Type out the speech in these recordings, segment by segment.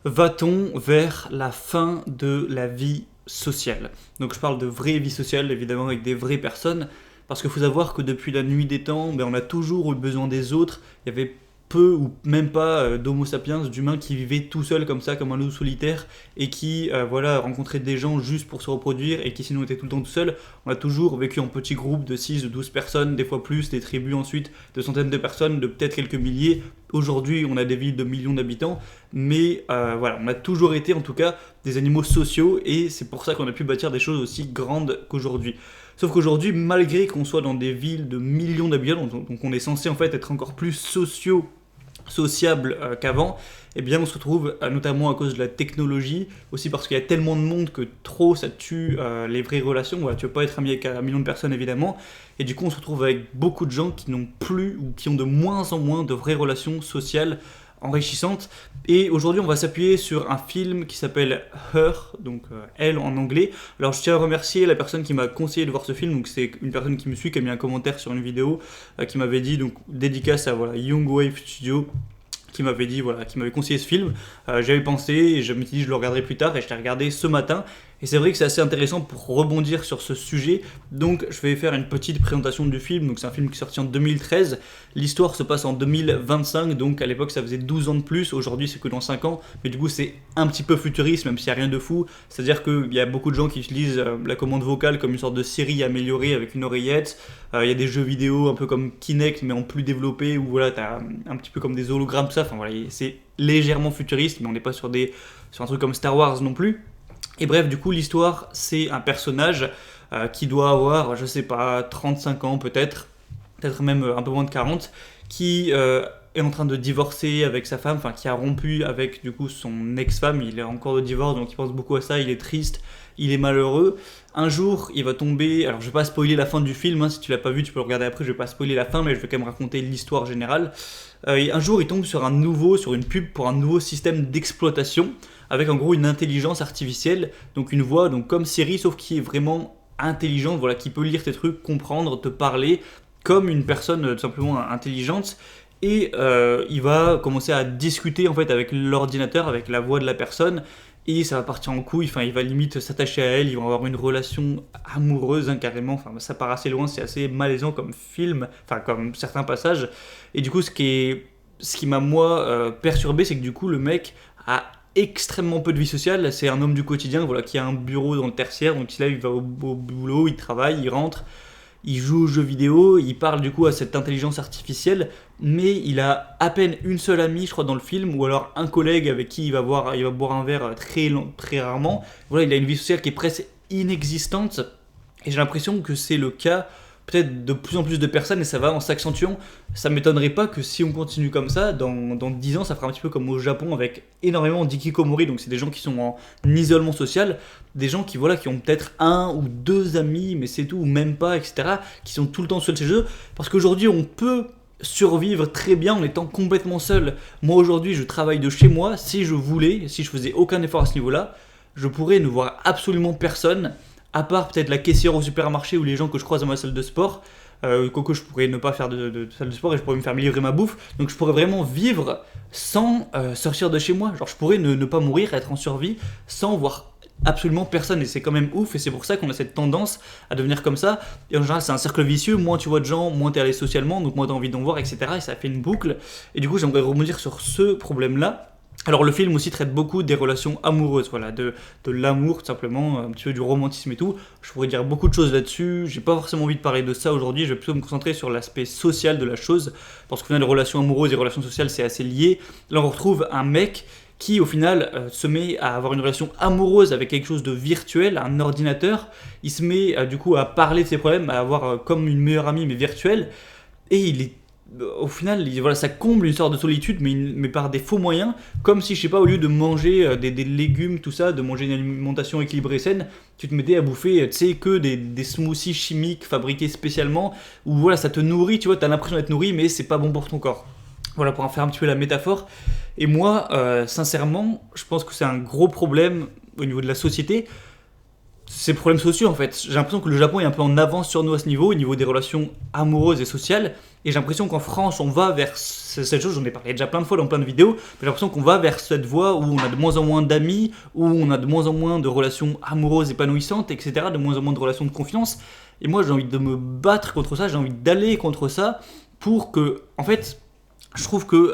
Va-t-on vers la fin de la vie sociale? Donc je parle de vraie vie sociale, évidemment, avec des vraies personnes, parce qu'il faut savoir que depuis la nuit des temps, on a toujours eu besoin des autres. Il y avait peu ou même pas d'homo sapiens, d'humains qui vivaient tout seuls comme ça, comme un loup solitaire, et qui rencontraient des gens juste pour se reproduire, et qui sinon étaient tout le temps tout seuls. On a toujours vécu en petits groupes de 6 ou 12 personnes, des fois plus, des tribus ensuite de centaines de personnes, de peut-être quelques milliers. Aujourd'hui, on a des villes de millions d'habitants, mais voilà, on a toujours été en tout cas des animaux sociaux, et c'est pour ça qu'on a pu bâtir des choses aussi grandes qu'aujourd'hui. Sauf qu'aujourd'hui, malgré qu'on soit dans des villes de millions d'habitants, donc on est censé en fait être encore plus sociable qu'avant, eh bien on se retrouve, notamment à cause de la technologie, aussi parce qu'il y a tellement de monde que trop ça tue les vraies relations. Voilà, tu ne peux pas être ami avec un million de personnes évidemment, et du coup on se retrouve avec beaucoup de gens qui n'ont plus ou qui ont de moins en moins de vraies relations sociales enrichissantes. Et aujourd'hui on va s'appuyer sur un film qui s'appelle Her, donc Elle en anglais. Alors je tiens à remercier la personne qui m'a conseillé de voir ce film, donc c'est une personne qui me suit, qui a mis un commentaire sur une vidéo, qui m'avait dit, donc dédicace à voilà, Young Wave Studio, qui m'avait dit, voilà, qui m'avait conseillé ce film. J'avais pensé et je me suis dit je le regarderai plus tard, et je l'ai regardé ce matin. Et c'est vrai que c'est assez intéressant pour rebondir sur ce sujet. Donc je vais faire une petite présentation du film. Donc c'est un film qui est sorti en 2013. L'histoire se passe en 2025, donc à l'époque ça faisait 12 ans de plus. Aujourd'hui c'est que dans 5 ans. Mais du coup c'est un petit peu futuriste, même s'il n'y a rien de fou. C'est-à-dire qu'il y a beaucoup de gens qui utilisent la commande vocale comme une sorte de Siri améliorée avec une oreillette. Il y a des jeux vidéo un peu comme Kinect mais en plus développé, où voilà, t'as un petit peu comme des hologrammes, tout ça. Enfin voilà, c'est légèrement futuriste, mais on n'est pas sur un truc comme Star Wars non plus. Et bref, du coup, l'histoire, c'est un personnage qui doit avoir, je sais pas, 35 ans peut-être même un peu moins de 40, qui est en train de divorcer avec sa femme, enfin qui a rompu avec du coup son ex-femme. Il est encore de divorce, donc il pense beaucoup à ça, il est triste, il est malheureux. Un jour, il va tomber, alors je vais pas spoiler la fin du film, hein, si tu l'as pas vu, tu peux le regarder après, je vais pas spoiler la fin, mais je vais quand même raconter l'histoire générale. Un jour, il tombe sur une pub pour un nouveau système d'exploitation, avec en gros une intelligence artificielle, donc une voix donc comme Siri, sauf qui est vraiment intelligente, voilà, qui peut lire tes trucs, comprendre, te parler comme une personne tout simplement intelligente. Et il va commencer à discuter en fait avec l'ordinateur, avec la voix de la personne, et ça va partir en couille. Enfin, il va limite s'attacher à elle, ils vont avoir une relation amoureuse, hein, carrément. Enfin, ça part assez loin, c'est assez malaisant comme film, enfin comme certains passages. Et du coup, ce qui m'a moi perturbé, c'est que du coup le mec a extrêmement peu de vie sociale. C'est un homme du quotidien, voilà, qui a un bureau dans le tertiaire, donc là il va au boulot, il travaille, il rentre, il joue aux jeux vidéo, il parle du coup à cette intelligence artificielle, mais il a à peine une seule amie, je crois, dans le film, ou alors un collègue avec qui il va boire un verre très rarement. Voilà, il a une vie sociale qui est presque inexistante, et j'ai l'impression que c'est le cas peut-être de plus en plus de personnes, et ça va en s'accentuant. Ça m'étonnerait pas que si on continue comme ça, dans 10 ans, ça fera un petit peu comme au Japon avec énormément d'ikikomori, donc c'est des gens qui sont en isolement social, des gens qui, voilà, qui ont peut-être un ou deux amis, mais c'est tout, ou même pas, etc., qui sont tout le temps seuls chez eux, parce qu'aujourd'hui on peut survivre très bien en étant complètement seul. Moi aujourd'hui je travaille de chez moi, si je voulais, si je faisais aucun effort à ce niveau-là, je pourrais ne voir absolument personne, à part peut-être la caissière au supermarché ou les gens que je croise dans ma salle de sport. Quoique je pourrais ne pas faire de salle de sport, et je pourrais me faire livrer ma bouffe. Donc je pourrais vraiment vivre sans sortir de chez moi. Genre je pourrais ne pas mourir, être en survie, sans voir absolument personne. Et c'est quand même ouf, et c'est pour ça qu'on a cette tendance à devenir comme ça. Et en général c'est un cercle vicieux, moins tu vois de gens, moins t'es allé socialement, donc moins t'as envie d'en voir, etc. Et ça fait une boucle. Et du coup j'aimerais rebondir sur ce problème-là. Alors le film aussi traite beaucoup des relations amoureuses, voilà, de l'amour tout simplement, un petit peu du romantisme et tout. Je pourrais dire beaucoup de choses là-dessus, j'ai pas forcément envie de parler de ça aujourd'hui, je vais plutôt me concentrer sur l'aspect social de la chose, parce qu'au final les relations amoureuses et les relations sociales c'est assez lié. Là on retrouve un mec qui au final se met à avoir une relation amoureuse avec quelque chose de virtuel, un ordinateur. Il se met du coup à parler de ses problèmes, à avoir comme une meilleure amie mais virtuelle, et il est au final, voilà, ça comble une sorte de solitude, mais par des faux moyens, comme si, je sais pas, au lieu de manger des légumes, tout ça, de manger une alimentation équilibrée et saine, tu te mettais à bouffer, tu sais, que des smoothies chimiques fabriqués spécialement, où voilà, ça te nourrit, tu vois, t'as l'impression d'être nourri, mais c'est pas bon pour ton corps. Voilà, pour en faire un petit peu la métaphore. Et moi, sincèrement, je pense que c'est un gros problème au niveau de la société. Ces problèmes sociaux en fait. J'ai l'impression que le Japon est un peu en avance sur nous à ce niveau, au niveau des relations amoureuses et sociales. Et j'ai l'impression qu'en France, on va vers cette chose, j'en ai parlé déjà plein de fois dans plein de vidéos, mais j'ai l'impression qu'on va vers cette voie où on a de moins en moins d'amis, où on a de moins en moins de relations amoureuses épanouissantes, etc., de moins en moins de relations de confiance. Et moi, j'ai envie de me battre contre ça, j'ai envie d'aller contre ça pour que, en fait, je trouve que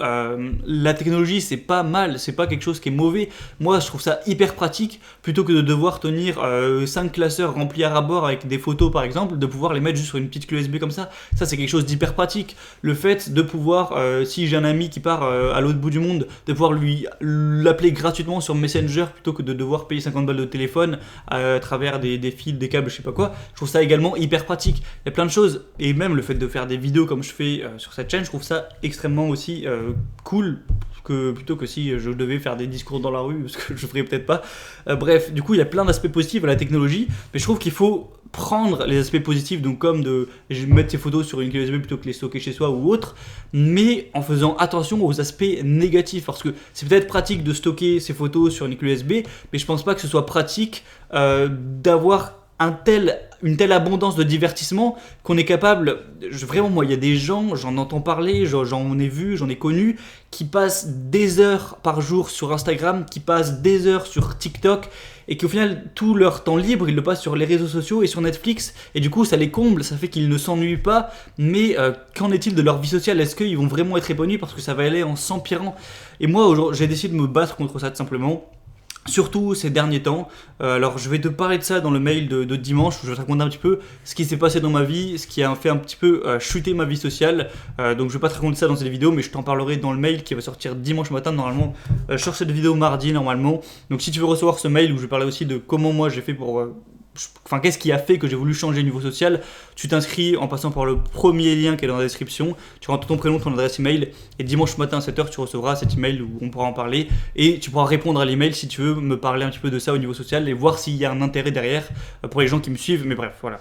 la technologie c'est pas mal, c'est pas quelque chose qui est mauvais. Moi je trouve ça hyper pratique plutôt que de devoir tenir 5 classeurs remplis à ras-bord avec des photos par exemple, de pouvoir les mettre juste sur une petite clé USB comme ça. Ça c'est quelque chose d'hyper pratique. Le fait de pouvoir, si j'ai un ami qui part à l'autre bout du monde, de pouvoir l'appeler gratuitement sur Messenger plutôt que de devoir payer 50 balles de téléphone à travers des fils, des câbles, je sais pas quoi. Je trouve ça également hyper pratique. Il y a plein de choses, et même le fait de faire des vidéos comme je fais sur cette chaîne, je trouve ça extrêmement aussi cool plutôt que si je devais faire des discours dans la rue, ce que je ferais peut-être pas. Bref, du coup il y a plein d'aspects positifs à la technologie, mais je trouve qu'il faut prendre les aspects positifs, donc comme de mettre ses photos sur une clé USB plutôt que les stocker chez soi ou autre, mais en faisant attention aux aspects négatifs, parce que c'est peut-être pratique de stocker ses photos sur une clé USB, mais je pense pas que ce soit pratique d'avoir une telle abondance de divertissement qu'on est capable, vraiment moi il y a des gens, j'en entends parler, j'en ai vu, j'en ai connu, qui passent des heures par jour sur Instagram, qui passent des heures sur TikTok, et qui au final tout leur temps libre ils le passent sur les réseaux sociaux et sur Netflix, et du coup ça les comble, ça fait qu'ils ne s'ennuient pas, mais qu'en est-il de leur vie sociale? Est-ce qu'ils vont vraiment être épanouis? Parce que ça va aller en s'empirant. Et moi aujourd'hui j'ai décidé de me battre contre ça tout simplement. Surtout ces derniers temps. Alors je vais te parler de ça dans le mail de dimanche où je vais te raconter un petit peu ce qui s'est passé dans ma vie, ce qui a fait un petit peu chuter ma vie sociale. Donc je vais pas te raconter ça dans cette vidéo, mais je t'en parlerai dans le mail qui va sortir dimanche matin normalement. Je sors cette vidéo mardi normalement. Donc si tu veux recevoir ce mail où je vais parler aussi de comment moi j'ai fait pour... Enfin, qu'est-ce qui a fait que j'ai voulu changer niveau social? Tu t'inscris en passant par le premier lien qui est dans la description, tu rentres ton prénom, ton adresse email, et dimanche matin à 7h tu recevras cet email où on pourra en parler, et tu pourras répondre à l'email si tu veux me parler un petit peu de ça au niveau social et voir s'il y a un intérêt derrière pour les gens qui me suivent, mais bref, voilà.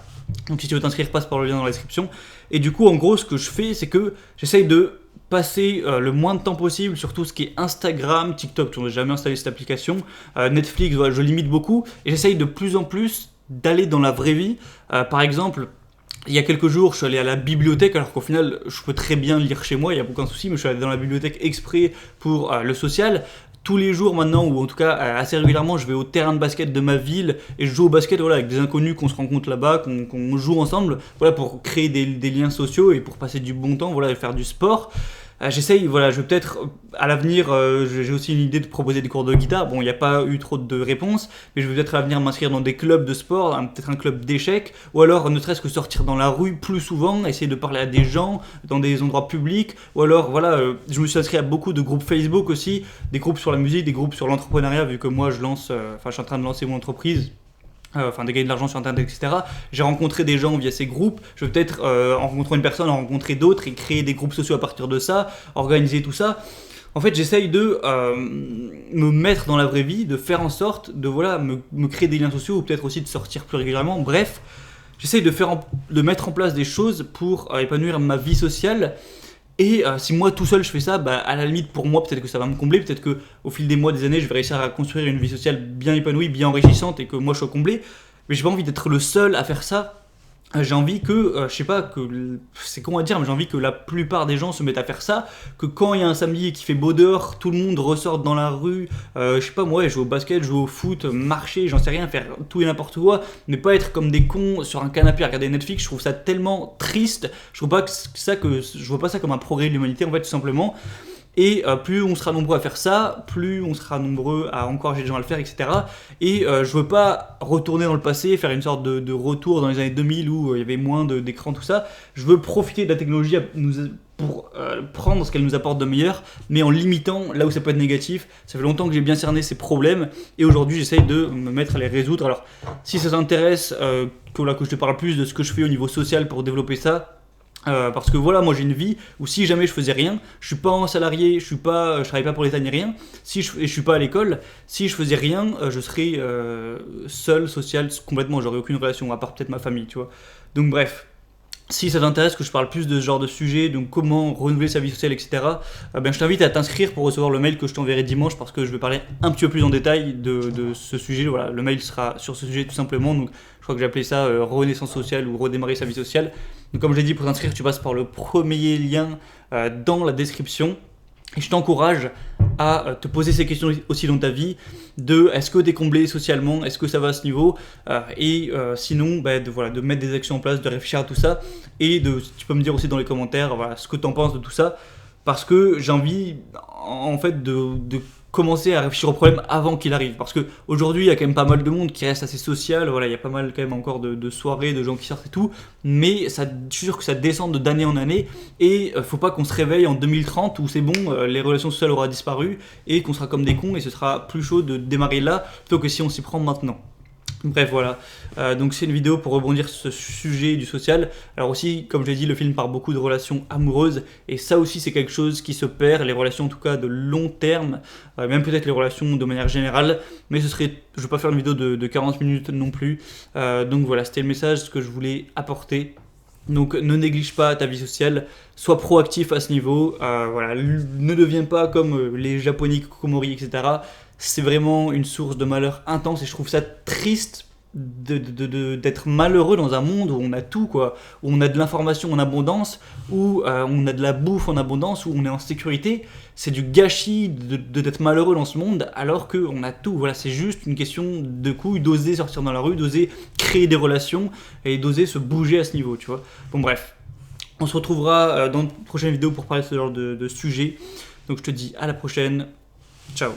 Donc si tu veux t'inscrire, passe par le lien dans la description. Et du coup, en gros, ce que je fais, c'est que j'essaye de passer le moins de temps possible sur tout ce qui est Instagram, TikTok, je n'ai jamais installé cette application, Netflix, voilà, je limite beaucoup, et j'essaye de plus en plus d'aller dans la vraie vie. Par exemple, il y a quelques jours, je suis allé à la bibliothèque, alors qu'au final, je peux très bien lire chez moi, il n'y a aucun souci, mais je suis allé dans la bibliothèque exprès pour le social. Tous les jours maintenant, ou en tout cas assez régulièrement, je vais au terrain de basket de ma ville et je joue au basket, voilà, avec des inconnus qu'on se rencontre là-bas, qu'on joue ensemble, voilà, pour créer des liens sociaux et pour passer du bon temps, voilà, et faire du sport. J'essaye, voilà, je vais peut-être à l'avenir, j'ai aussi une idée de proposer des cours de guitare. Bon, il n'y a pas eu trop de réponses, mais je vais peut-être à l'avenir m'inscrire dans des clubs de sport, peut-être un club d'échecs, ou alors ne serait-ce que sortir dans la rue plus souvent, essayer de parler à des gens dans des endroits publics, ou alors voilà, je me suis inscrit à beaucoup de groupes Facebook aussi, des groupes sur la musique, des groupes sur l'entrepreneuriat, vu que moi je suis en train de lancer mon entreprise. De gagner de l'argent sur internet, etc. J'ai rencontré des gens via ces groupes, je vais peut-être en rencontrant une personne, en rencontrer d'autres et créer des groupes sociaux à partir de ça, organiser tout ça. En fait, j'essaye de me mettre dans la vraie vie, de faire en sorte de voilà, me créer des liens sociaux ou peut-être aussi de sortir plus régulièrement. Bref, j'essaye de mettre en place des choses pour épanouir ma vie sociale. Et si moi tout seul je fais ça, bah, à la limite pour moi peut-être que ça va me combler, peut-être qu'au fil des mois, des années, je vais réussir à construire une vie sociale bien épanouie, bien enrichissante et que moi je sois comblé. Mais j'ai pas envie d'être le seul à faire ça. J'ai envie que, je sais pas, c'est con à dire, mais j'ai envie que la plupart des gens se mettent à faire ça, que quand il y a un samedi et qu'il fait beau dehors, tout le monde ressorte dans la rue, je sais pas moi, jouer au basket, jouer au foot, marcher, j'en sais rien, faire tout et n'importe quoi, mais pas être comme des cons sur un canapé à regarder Netflix. Je trouve ça tellement triste, je vois pas ça comme un progrès de l'humanité en fait tout simplement. Et plus on sera nombreux à faire ça, plus on sera nombreux à encourager les gens à le faire, etc. Et je veux pas retourner dans le passé, faire une sorte de retour dans les années 2000 où il y avait moins d'écran, tout ça. Je veux profiter de la technologie pour prendre ce qu'elle nous apporte de meilleur, mais en limitant là où ça peut être négatif. Ça fait longtemps que j'ai bien cerné ces problèmes, et aujourd'hui j'essaye de me mettre à les résoudre. Alors si ça t'intéresse, que je te parle plus de ce que je fais au niveau social pour développer ça, parce que voilà, moi j'ai une vie où si jamais je faisais rien, je suis pas un salarié, je travaille pas pour l'État ni rien, et je suis pas à l'école, si je faisais rien, je serais seul, social, complètement, j'aurais aucune relation, à part peut-être ma famille, tu vois. Donc bref, si ça t'intéresse que je parle plus de ce genre de sujet, donc comment renouveler sa vie sociale, etc., je t'invite à t'inscrire pour recevoir le mail que je t'enverrai dimanche, parce que je vais parler un petit peu plus en détail de ce sujet. Voilà, le mail sera sur ce sujet tout simplement, donc je crois que j'ai appelé ça renaissance sociale ou redémarrer sa vie sociale. Donc comme je l'ai dit, pour t'inscrire, tu passes par le premier lien dans la description. Et je t'encourage à te poser ces questions aussi dans ta vie, de est-ce que tu es comblé socialement, est-ce que ça va à ce niveau, sinon de mettre des actions en place, de réfléchir à tout ça, et tu peux me dire aussi dans les commentaires ce que tu en penses de tout ça, parce que j'ai envie en fait de commencer à réfléchir au problème avant qu'il arrive, parce qu'aujourd'hui il y a quand même pas mal de monde qui reste assez social, il y a pas mal quand même encore de soirées, de gens qui sortent et tout, mais je suis sûr que ça descend d'année en année, et faut pas qu'on se réveille en 2030 où c'est bon, les relations sociales auront disparu, et qu'on sera comme des cons, et ce sera plus chaud de démarrer là, plutôt que si on s'y prend maintenant. Bref, voilà. Donc c'est une vidéo pour rebondir sur ce sujet du social. Alors aussi, comme je l'ai dit, le film parle beaucoup de relations amoureuses, et ça aussi c'est quelque chose qui se perd, les relations en tout cas de long terme, même peut-être les relations de manière générale, mais je ne vais pas faire une vidéo de 40 minutes non plus. Donc voilà, c'était le message que je voulais apporter. Donc ne néglige pas ta vie sociale, sois proactif à ce niveau, ne deviens pas comme les Japonais, Kokomori, etc. C'est vraiment une source de malheur intense, et je trouve ça triste d'être malheureux dans un monde où on a tout, quoi, où on a de l'information en abondance, où on a de la bouffe en abondance, où on est en sécurité. C'est du gâchis d'être malheureux dans ce monde alors qu'on a tout. Voilà, c'est juste une question de couilles, d'oser sortir dans la rue, d'oser créer des relations et d'oser se bouger à ce niveau, tu vois. Bon bref, on se retrouvera dans une prochaine vidéo pour parler de ce genre de sujet. Donc je te dis à la prochaine, ciao.